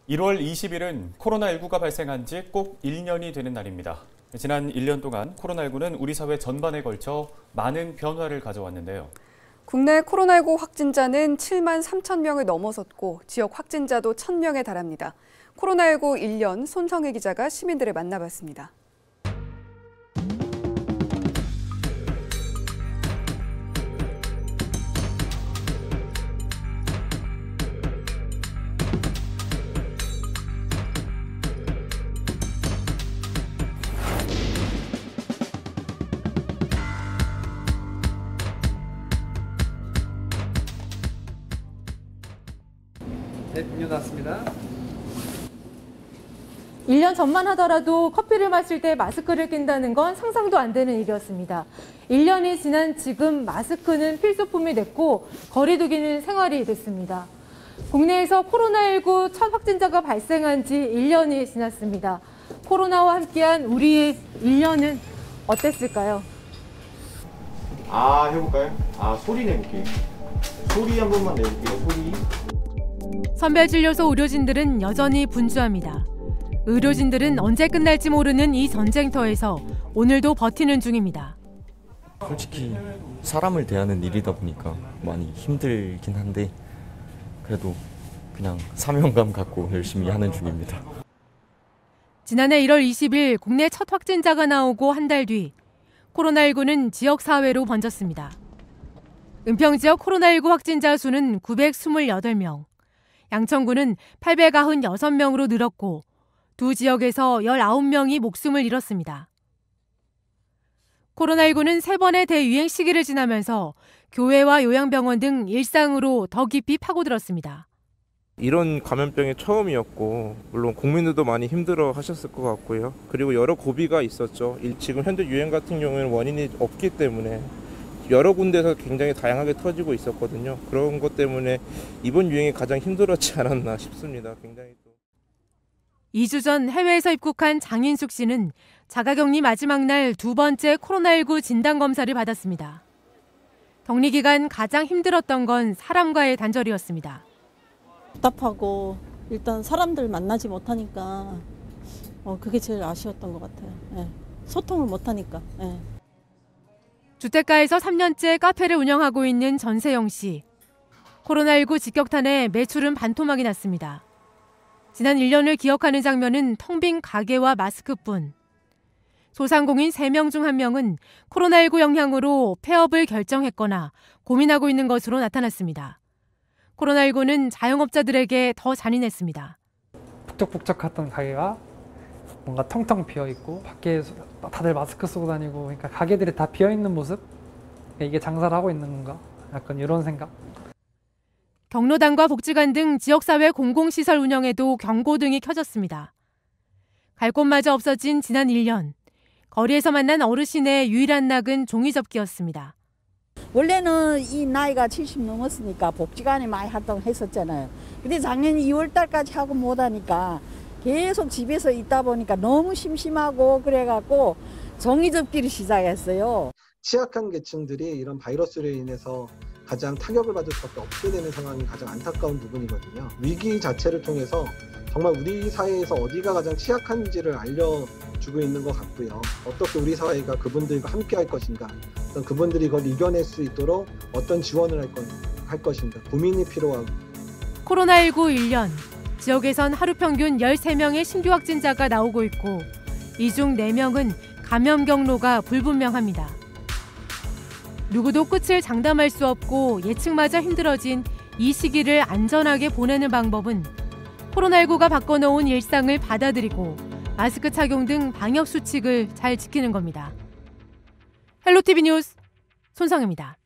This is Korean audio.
1월 20일은 코로나19가 발생한 지 꼭 1년이 되는 날입니다. 지난 1년 동안 코로나19는 우리 사회 전반에 걸쳐 많은 변화를 가져왔는데요. 국내 코로나19 확진자는 7만 3천 명을 넘어섰고 지역 확진자도 1,000명에 달합니다. 코로나19 1년 손성혜 기자가 시민들을 만나봤습니다. 네, 음료 나왔습니다. 1년 전만 하더라도 커피를 마실 때 마스크를 낀다는 건 상상도 안 되는 일이었습니다. 1년이 지난 지금 마스크는 필수품이 됐고 거리두기는 생활이 됐습니다. 국내에서 코로나19 첫 확진자가 발생한 지 1년이 지났습니다. 코로나와 함께한 우리의 1년은 어땠을까요? 해볼까요? 소리 내볼게요. 소리 한 번만 내볼게요. 소리. 선별진료소 의료진들은 여전히 분주합니다. 의료진들은 언제 끝날지 모르는 이 전쟁터에서 오늘도 버티는 중입니다. 솔직히 사람을 대하는 일이다 보니까 많이 힘들긴 한데 그래도 그냥 사명감 갖고 열심히 하는 중입니다. 지난해 1월 20일 국내 첫 확진자가 나오고 한 달 뒤 코로나19는 지역사회로 번졌습니다. 은평 지역 코로나19 확진자 수는 928명, 양천구는 896명으로 늘었고 두 지역에서 19명이 목숨을 잃었습니다. 코로나19는 3번의 대유행 시기를 지나면서 교회와 요양병원 등 일상으로 더 깊이 파고들었습니다. 이런 감염병이 처음이었고 물론 국민들도 많이 힘들어 하셨을 것 같고요. 그리고 여러 고비가 있었죠. 지금 현재 유행 같은 경우에는 원인이 없기 때문에 여러 군데에서 굉장히 다양하게 터지고 있었거든요. 그런 것 때문에 이번 유행이 가장 힘들었지 않았나 싶습니다. 굉장히 또. 2주 전 해외에서 입국한 장인숙 씨는 자가격리 마지막 날 2번째 코로나19 진단검사를 받았습니다. 격리 기간 가장 힘들었던 건 사람과의 단절이었습니다. 답답하고 일단 사람들 만나지 못하니까 그게 제일 아쉬웠던 것 같아요. 네. 소통을 못하니까. 네. 주택가에서 3년째 카페를 운영하고 있는 전세영 씨. 코로나19 직격탄에 매출은 반토막이 났습니다. 지난 1년을 기억하는 장면은 텅 빈 가게와 마스크뿐. 소상공인 3명 중 1명은 코로나19 영향으로 폐업을 결정했거나 고민하고 있는 것으로 나타났습니다. 코로나19는 자영업자들에게 더 잔인했습니다. 북적북적했던 가게가 뭔가 텅텅 비어있고 밖에 다들 마스크 쓰고 다니고 그러니까 가게들이 다 비어있는 모습? 이게 장사를 하고 있는 건가? 약간 이런 생각. 경로당과 복지관 등 지역사회 공공시설 운영에도 경고등이 켜졌습니다. 갈 곳마저 없어진 지난 1년. 거리에서 만난 어르신의 유일한 낙은 종이접기였습니다. 원래는 이 나이가 70 넘었으니까 복지관에 많이 활동했었잖아요. 근데 작년 2월 달까지 하고 못하니까 계속 집에서 있다 보니까 너무 심심하고 그래갖고 종이접기를 시작했어요. 취약한 계층들이 이런 바이러스로 인해서 가장 타격을 받을 수밖에 없게 되는 상황이 가장 안타까운 부분이거든요. 위기 자체를 통해서 정말 우리 사회에서 어디가 가장 취약한지를 알려주고 있는 것 같고요. 어떻게 우리 사회가 그분들과 함께 할 것인가, 그분들이 그걸 이겨낼 수 있도록 어떤 지원을 할 것인가 고민이 필요하고. 코로나19 1년, 지역에선 하루 평균 13명의 신규 확진자가 나오고 있고 이 중 4명은 감염 경로가 불분명합니다. 누구도 끝을 장담할 수 없고 예측마저 힘들어진 이 시기를 안전하게 보내는 방법은 코로나19가 바꿔놓은 일상을 받아들이고 마스크 착용 등 방역 수칙을 잘 지키는 겁니다. 헬로티비 뉴스 손성혜입니다.